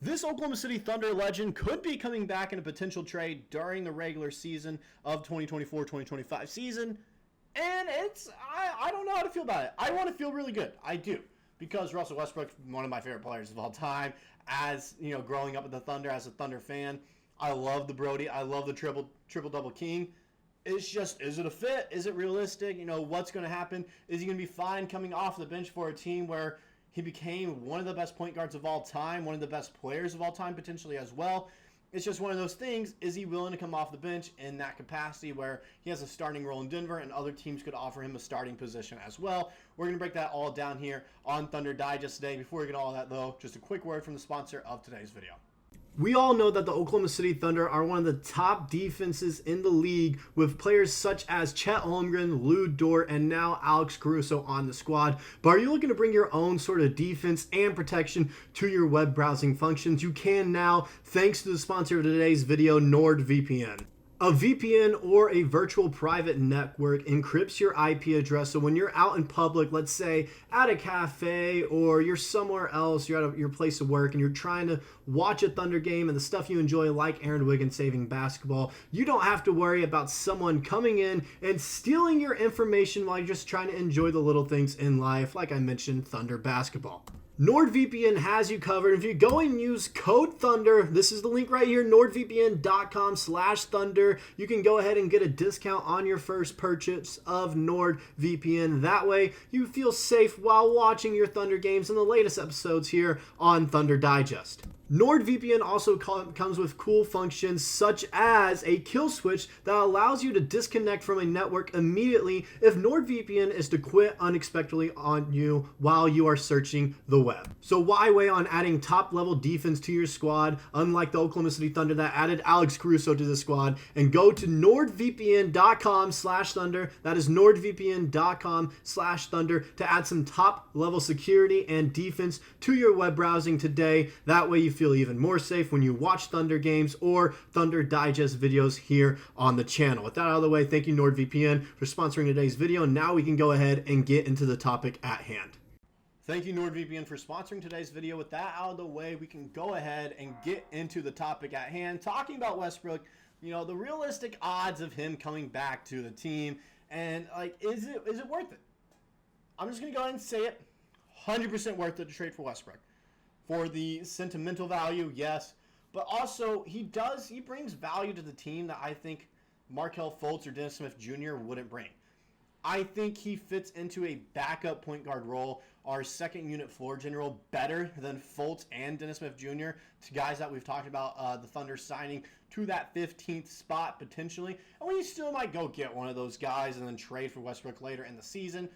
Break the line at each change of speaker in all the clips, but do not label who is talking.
This Oklahoma City Thunder legend could be coming back in a potential trade during the regular season of 2024-2025 season. And I don't know how to feel about it. I want to feel really good. I do. Because Russell Westbrook, one of my favorite players of all time, as you know, growing up with the Thunder as a Thunder fan, I love the Brody. I love the triple-double king. It's just, is it a fit? Is it realistic? You know, what's going to happen? Is he going to be fine coming off the bench for a team where he became one of the best point guards of all time, one of the best players of all time potentially as well? It's just one of those things. Is he willing to come off the bench in that capacity where he has a starting role in Denver and other teams could offer him a starting position as well? We're going to break that all down here on Thunder Digest today. Before we get all that, though, just a quick word from the sponsor of today's video. We all know that the Oklahoma City Thunder are one of the top defenses in the league with players such as Chet Holmgren, Dort, and now Alex Caruso on the squad. But are you looking to bring your own sort of defense and protection to your web browsing functions? You can now, thanks to the sponsor of today's video, NordVPN. A VPN or a virtual private network encrypts your IP address, so when you're out in public, let's say at a cafe or you're somewhere else, you're at your place of work and you're trying to watch a Thunder game and the stuff you enjoy like Aaron Wiggins saving basketball, you don't have to worry about someone coming in and stealing your information while you're just trying to enjoy the little things in life, like I mentioned, Thunder basketball. NordVPN has you covered. If you go and use code Thunder, this is the link right here, nordvpn.com/Thunder. You can go ahead and get a discount on your first purchase of NordVPN. That way you feel safe while watching your Thunder games and the latest episodes here on Thunder Digest. NordVPN also comes with cool functions such as a kill switch that allows you to disconnect from a network immediately if NordVPN is to quit unexpectedly on you while you are searching the web. So why wait on adding top level defense to your squad, unlike the Oklahoma City Thunder that added Alex Caruso to the squad, and go to nordvpn.com/Thunder. That is nordvpn.com/Thunder to add some top level security and defense to your web browsing today. That way you feel even more safe when you watch Thunder games or Thunder Digest videos here on the channel. With that out of the way, thank you NordVPN for sponsoring today's video. Now we can go ahead and get into the topic at hand. Thank you NordVPN for sponsoring today's video. With that out of the way, we can go ahead and get into the topic at hand, talking about Westbrook, you know, the realistic odds of him coming back to the team, and like, is it worth it? I'm just gonna go ahead and say it, 100% worth it to trade for Westbrook. For the sentimental value, yes, but also he brings value to the team that I think Markelle Fultz or Dennis Smith Jr. wouldn't bring. I think he fits into a backup point guard role, our second unit floor general, better than Fultz and Dennis Smith Jr., to guys that we've talked about the Thunder signing to that 15th spot potentially. And we still might go get one of those guys and then trade for Westbrook later in the season.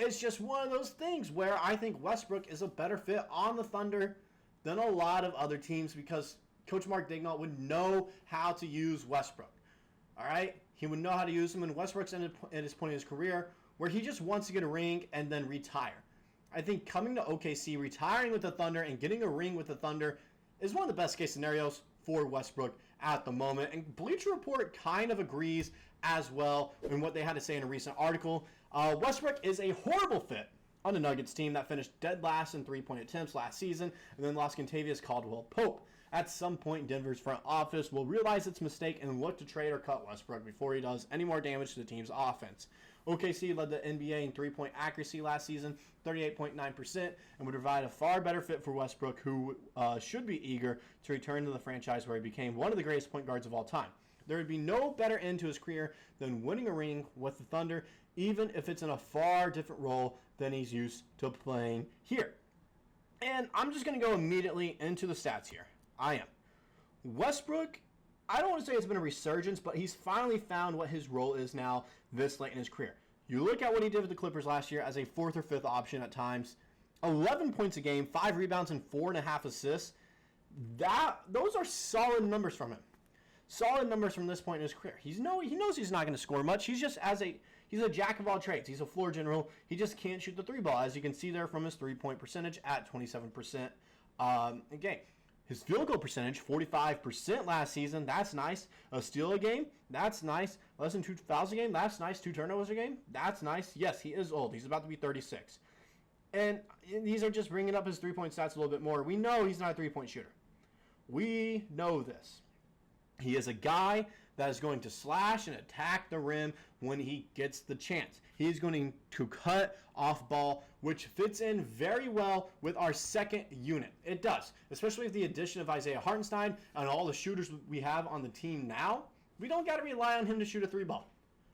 It's just one of those things where I think Westbrook is a better fit on the Thunder than a lot of other teams because Coach Mark Daigneault would know how to use Westbrook. All right? He would know how to use him, and Westbrook's at his point in his career where he just wants to get a ring and then retire. I think coming to OKC, retiring with the Thunder, and getting a ring with the Thunder is one of the best case scenarios for Westbrook at the moment. And Bleacher Report kind of agrees as well in what they had to say in a recent article. Westbrook is a horrible fit on the Nuggets team that finished dead last in three-point attempts last season and then lost Kentavious Caldwell-Pope. At some point, Denver's front office will realize its mistake and look to trade or cut Westbrook before he does any more damage to the team's offense. OKC led the NBA in three-point accuracy last season, 38.9%, and would provide a far better fit for Westbrook, who should be eager to return to the franchise where he became one of the greatest point guards of all time. There would be no better end to his career than winning a ring with the Thunder, even if it's in a far different role than he's used to playing here. And I'm just going to go immediately into the stats here. I am. Westbrook, I don't want to say it's been a resurgence, but he's finally found what his role is now this late in his career. You look at what he did with the Clippers last year as a fourth or fifth option at times. 11 points a game, 5 rebounds, and 4.5 assists. Those are solid numbers from him. Solid numbers from this point in his career. He knows he's not going to score much. He's just he's a jack of all trades. He's a floor general. He just can't shoot the three ball, as you can see there from his three-point percentage at 27% a game. His field goal percentage, 45% last season. That's nice. A steal a game. That's nice. Less than 2 fouls a game. That's nice. 2 turnovers a game. That's nice. Yes, he is old. He's about to be 36. And these are just bringing up his three-point stats a little bit more. We know he's not a three-point shooter. We know this. He is a guy that is going to slash and attack the rim when he gets the chance. He's going to cut off ball, which fits in very well with our second unit. It does, especially with the addition of Isaiah Hartenstein and all the shooters we have on the team now. We don't got to rely on him to shoot a three ball.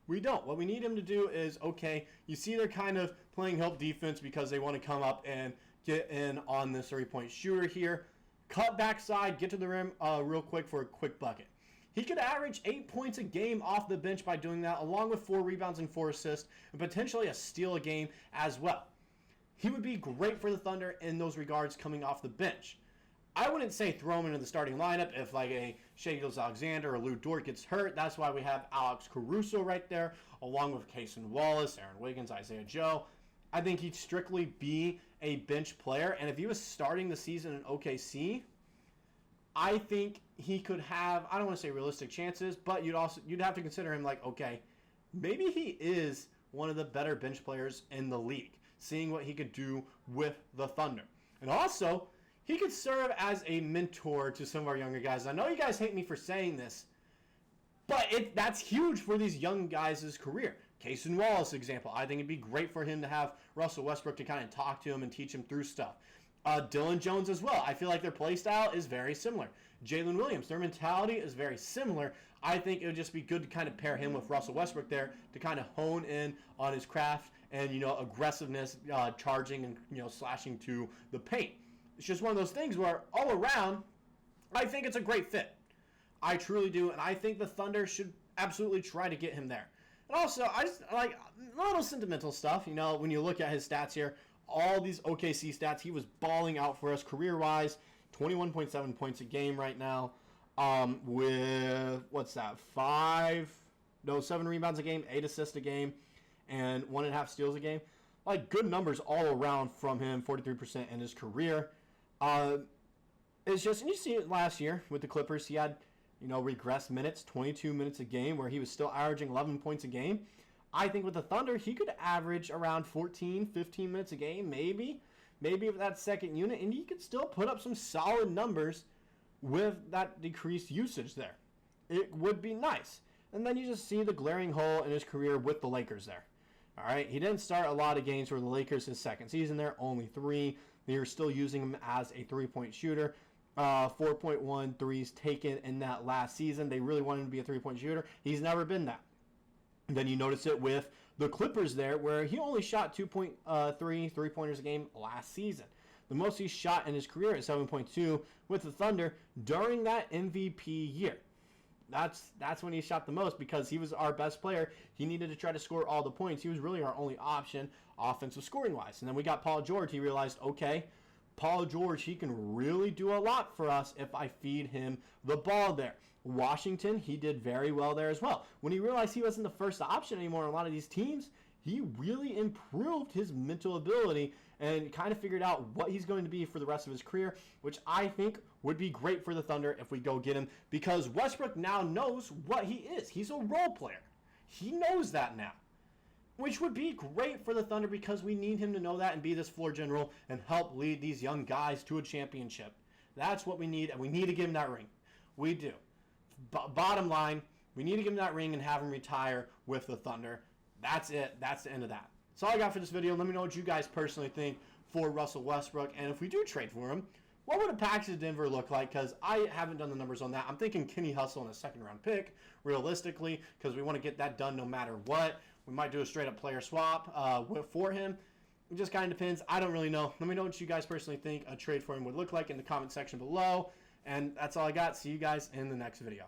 We don't. What we need him to do is, okay, you see they're kind of playing help defense because they want to come up and get in on this three-point shooter here. Cut backside, get to the rim real quick for a quick bucket. He could average 8 points a game off the bench by doing that, along with 4 rebounds and 4 assists, and potentially a steal a game as well. He would be great for the Thunder in those regards coming off the bench. I wouldn't say throw him into the starting lineup if like a Shai Gilgeous-Alexander or Lou Dort gets hurt. That's why we have Alex Caruso right there, along with Cason Wallace, Aaron Wiggins, Isaiah Joe. I think he'd strictly be a bench player, and if he was starting the season in OKC, I think he could have, I don't want to say realistic chances, but you'd have to consider him like, okay, maybe he is one of the better bench players in the league, seeing what he could do with the Thunder. And also, he could serve as a mentor to some of our younger guys. I know you guys hate me for saying this, but that's huge for these young guys' career. Cason Wallace, example. I think it'd be great for him to have Russell Westbrook to kind of talk to him and teach him through stuff. Dylan Jones as well. I feel like their play style is very similar. Jalen Williams, their mentality is very similar. I think it would just be good to kind of pair him with Russell Westbrook there to kind of hone in on his craft and, aggressiveness, charging and, slashing to the paint. It's just one of those things where all around, I think it's a great fit. I truly do, and I think the Thunder should absolutely try to get him there. And also, I just like little sentimental stuff. When you look at his stats here, all these OKC stats, he was balling out for us career-wise. 21.7 points a game right now. With, 7 rebounds a game, 8 assists a game, and 1.5 steals a game. Like, good numbers all around from him, 43% in his career. It's just, and you see it last year with the Clippers, he had, regressed minutes, 22 minutes a game, where he was still averaging 11 points a game. I think with the Thunder, he could average around 14, 15 minutes a game, maybe with that second unit, and he could still put up some solid numbers with that decreased usage there. It would be nice. And then you just see the glaring hole in his career with the Lakers there. All right, he didn't start a lot of games for the Lakers his second season there, only 3. They were still using him as a three-point shooter. 4.1 threes taken in that last season. They really wanted him to be a three-point shooter. He's never been that. Then you notice it with the Clippers there, where he only shot 2.3 three-pointers a game last season. The most he shot in his career is 7.2 with the Thunder during that MVP year. That's when he shot the most because he was our best player. He needed to try to score all the points. He was really our only option offensive scoring-wise. And then we got Paul George. He realized, okay, Paul George, he can really do a lot for us if I feed him the ball there. Washington, he did very well there as well. When he realized he wasn't the first option anymore on a lot of these teams, he really improved his mental ability and kind of figured out what he's going to be for the rest of his career, which I think would be great for the Thunder if we go get him, because Westbrook now knows what he is. He's a role player. He knows that now, which would be great for the Thunder because we need him to know that and be this floor general and help lead these young guys to a championship. That's what we need, and we need to give him that ring. We do. Bottom line, we need to give him that ring and have him retire with the Thunder. That's it. That's the end of that. That's all I got for this video. Let me know what you guys personally think for Russell Westbrook. And if we do trade for him, what would a package to Denver look like? Because I haven't done the numbers on that. I'm thinking Kenny Hustle and a second-round pick, realistically, because we want to get that done no matter what. We might do a straight-up player swap for him. It just kind of depends. I don't really know. Let me know what you guys personally think a trade for him would look like in the comment section below. And that's all I got. See you guys in the next video.